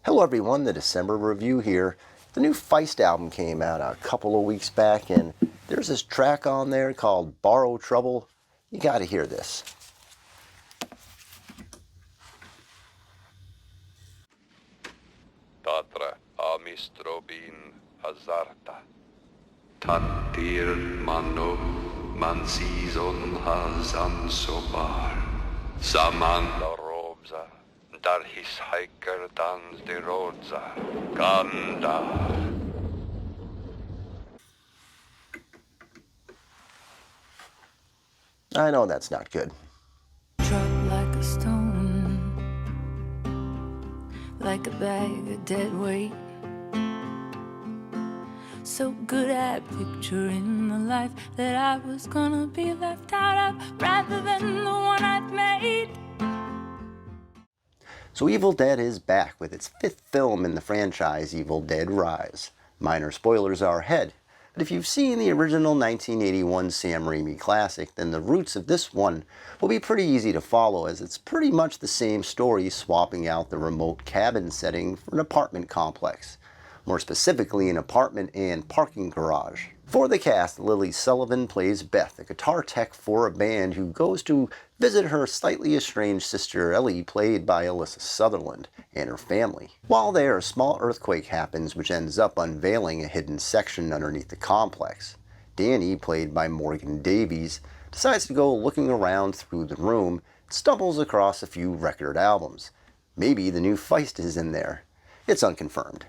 Hello everyone, the December review here. The new Feist album came out a couple of weeks back and there's this track on there called Borrow Trouble. You gotta hear this. Tatra amistrobin hazarta. Tattir mano mansizon hazan sobar. Saman la robza. Dar his hiker dans de rodza. Gandar. I know that's not good. Drop like a stone, like a bag of dead weight. So good at picturing the life that I was gonna be left out of, rather than the one I'd made. So Evil Dead is back with its 5th film in the franchise, Evil Dead Rise. Minor spoilers are ahead, but if you've seen the original 1981 Sam Raimi classic, then the roots of this one will be pretty easy to follow, as it's pretty much the same story, swapping out the remote cabin setting for an apartment complex. More specifically, an apartment and parking garage. For the cast, Lily Sullivan plays Beth, a guitar tech for a band who goes to visit her slightly estranged sister Ellie, played by Alyssa Sutherland, and her family. While there, a small earthquake happens which ends up unveiling a hidden section underneath the complex. Danny, played by Morgan Davies, decides to go looking around through the room and stumbles across a few record albums. Maybe the new Feist is in there. It's unconfirmed.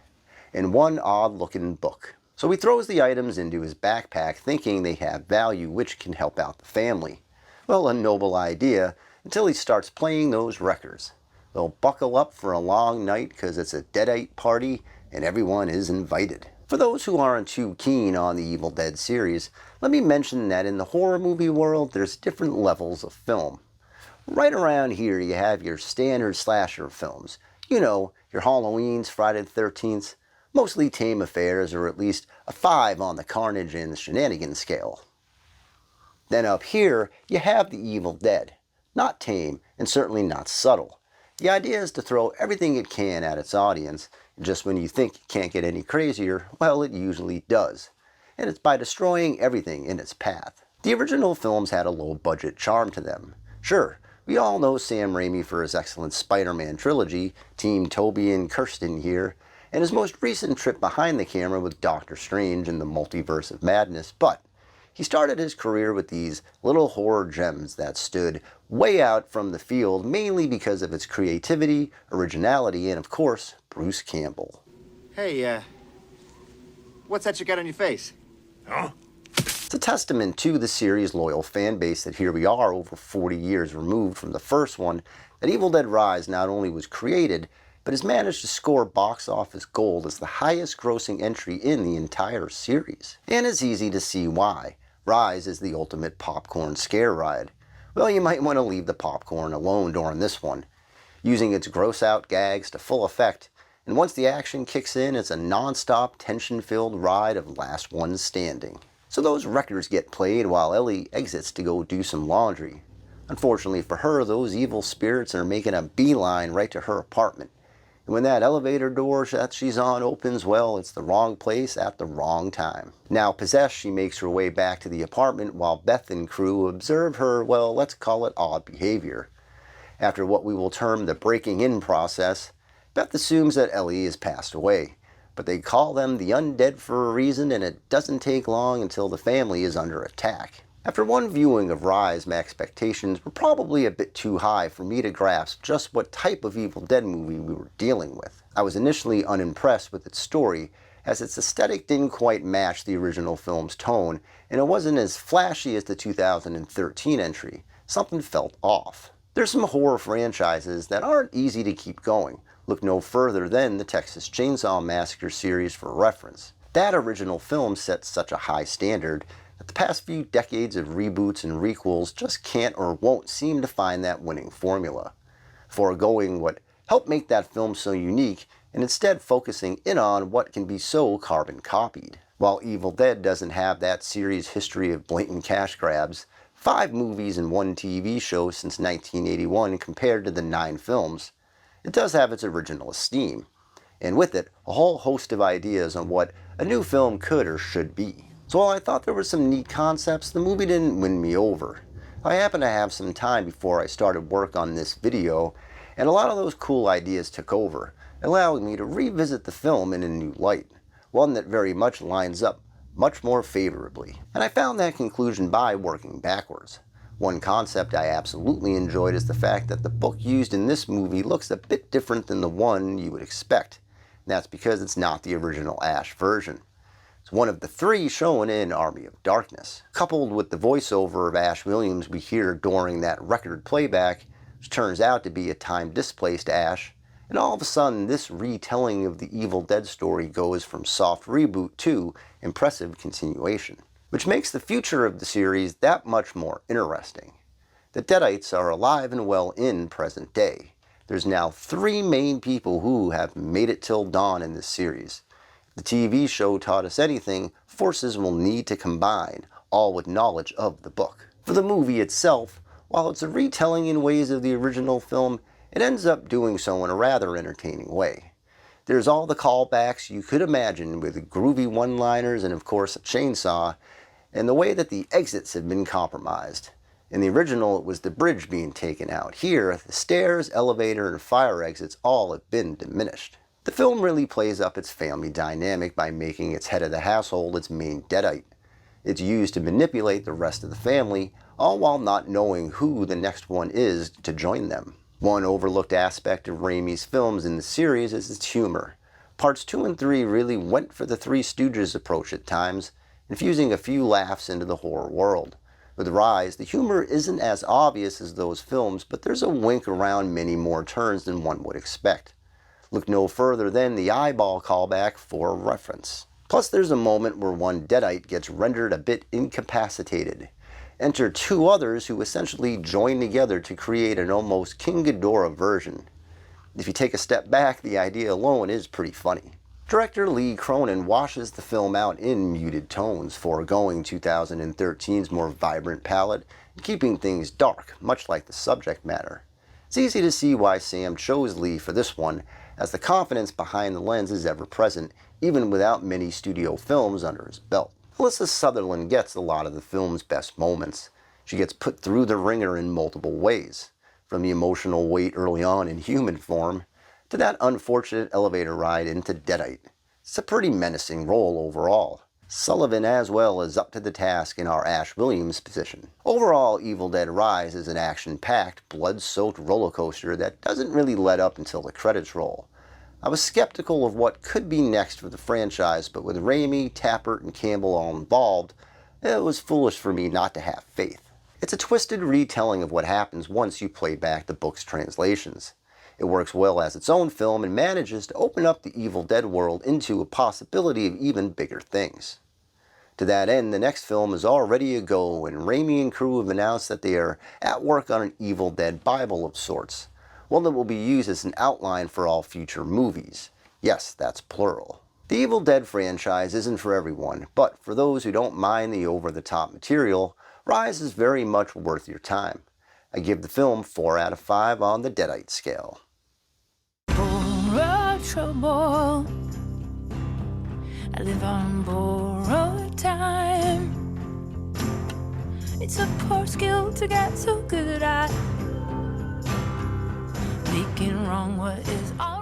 And one odd-looking book. So he throws the items into his backpack thinking they have value which can help out the family. Well, a noble idea until he starts playing those records. They'll buckle up for a long night because it's a Deadite party and everyone is invited. For those who aren't too keen on the Evil Dead series, let me mention that in the horror movie world there's different levels of film. Right around here you have your standard slasher films. You know, your Halloweens, Friday the 13th. Mostly tame affairs, or at least a 5 on the carnage and shenanigans scale. Then up here, you have the Evil Dead. Not tame, and certainly not subtle. The idea is to throw everything it can at its audience, and just when you think it can't get any crazier, well, it usually does. And it's by destroying everything in its path. The original films had a low-budget charm to them. Sure, we all know Sam Raimi for his excellent Spider-Man trilogy, Team Toby and Kirsten here, and his most recent trip behind the camera with Doctor Strange and the Multiverse of Madness, but he started his career with these little horror gems that stood way out from the field, mainly because of its creativity, originality, and of course, Bruce Campbell. Hey, what's that you got on your face? Huh? It's a testament to the series' loyal fan base that here we are, over 40 years removed from the first one, that Evil Dead Rise not only was created, but has managed to score box office gold as the highest grossing entry in the entire series. And it's easy to see why. Rise is the ultimate popcorn scare ride. Well, you might want to leave the popcorn alone during this one, using its gross out gags to full effect, and once the action kicks in, it's a non-stop tension-filled ride of last one standing. So those records get played while Ellie exits to go do some laundry. Unfortunately for her, those evil spirits are making a beeline right to her apartment. And when that elevator door that she's on opens, well, it's the wrong place at the wrong time. Now possessed, she makes her way back to the apartment while Beth and crew observe her, well, let's call it odd behavior. After what we will term the breaking in process, Beth assumes that Ellie has passed away. But they call them the undead for a reason, and it doesn't take long until the family is under attack. After one viewing of Rise, my expectations were probably a bit too high for me to grasp just what type of Evil Dead movie we were dealing with. I was initially unimpressed with its story, as its aesthetic didn't quite match the original film's tone, and it wasn't as flashy as the 2013 entry. Something felt off. There's some horror franchises that aren't easy to keep going. Look no further than the Texas Chainsaw Massacre series for reference. That original film set such a high standard that the past few decades of reboots and requels just can't or won't seem to find that winning formula, foregoing what helped make that film so unique and instead focusing in on what can be so carbon copied. While Evil Dead doesn't have that series' history of blatant cash grabs, 5 movies and 1 TV show since 1981 compared to the 9 films, it does have its original esteem. and with it, a whole host of ideas on what a new film could or should be. So while I thought there were some neat concepts, the movie didn't win me over. I happened to have some time before I started work on this video, and a lot of those cool ideas took over, allowing me to revisit the film in a new light, one that very much lines up much more favorably. And I found that conclusion by working backwards. One concept I absolutely enjoyed is the fact that the book used in this movie looks a bit different than the one you would expect, and that's because it's not the original Ash version. It's one of the 3 shown in Army of Darkness, coupled with the voiceover of Ash Williams we hear during that record playback, which turns out to be a time-displaced Ash, and all of a sudden this retelling of the Evil Dead story goes from soft reboot to impressive continuation, which makes the future of the series that much more interesting. The Deadites are alive and well in present day. There's now 3 main people who have made it till dawn in this series. If the TV show taught us anything, forces will need to combine, all with knowledge of the book. For the movie itself, while it's a retelling in ways of the original film, it ends up doing so in a rather entertaining way. There's all the callbacks you could imagine with groovy one-liners and of course a chainsaw, and the way that the exits have been compromised. In the original, it was the bridge being taken out. Here, the stairs, elevator, and fire exits all have been diminished. The film really plays up its family dynamic by making its head of the household its main Deadite. It's used to manipulate the rest of the family, all while not knowing who the next one is to join them. One overlooked aspect of Raimi's films in the series is its humor. Parts 2 and 3 really went for the Three Stooges approach at times, infusing a few laughs into the horror world. With Rise, the humor isn't as obvious as those films, but there's a wink around many more turns than one would expect. Look no further than the eyeball callback for reference. Plus there's a moment where one Deadite gets rendered a bit incapacitated. Enter 2 others who essentially join together to create an almost King Ghidorah version. If you take a step back, the idea alone is pretty funny. Director Lee Cronin washes the film out in muted tones, foregoing 2013's more vibrant palette and keeping things dark, much like the subject matter. It's easy to see why Sam chose Lee for this one, as the confidence behind the lens is ever present, even without many studio films under his belt. Alyssa Sutherland gets a lot of the film's best moments. She gets put through the ringer in multiple ways, from the emotional weight early on in human form, to that unfortunate elevator ride into Deadite. It's a pretty menacing role overall. Sullivan as well is up to the task in our Ash Williams position. Overall, Evil Dead Rise is an action-packed, blood-soaked roller coaster that doesn't really let up until the credits roll. I was skeptical of what could be next for the franchise, but with Raimi, Tappert, and Campbell all involved, it was foolish for me not to have faith. It's a twisted retelling of what happens once you play back the book's translations. It works well as its own film and manages to open up the Evil Dead world into a possibility of even bigger things. To that end, the next film is already a go, and Raimi and crew have announced that they are at work on an Evil Dead Bible of sorts, one that will be used as an outline for all future movies. Yes, that's plural. The Evil Dead franchise isn't for everyone, but for those who don't mind the over-the-top material, Rise is very much worth your time. I give the film 4 out of 5 on the Deadite scale. Borrowed trouble. I live on borrowed time. It's a poor skill to get so good at making wrong what is all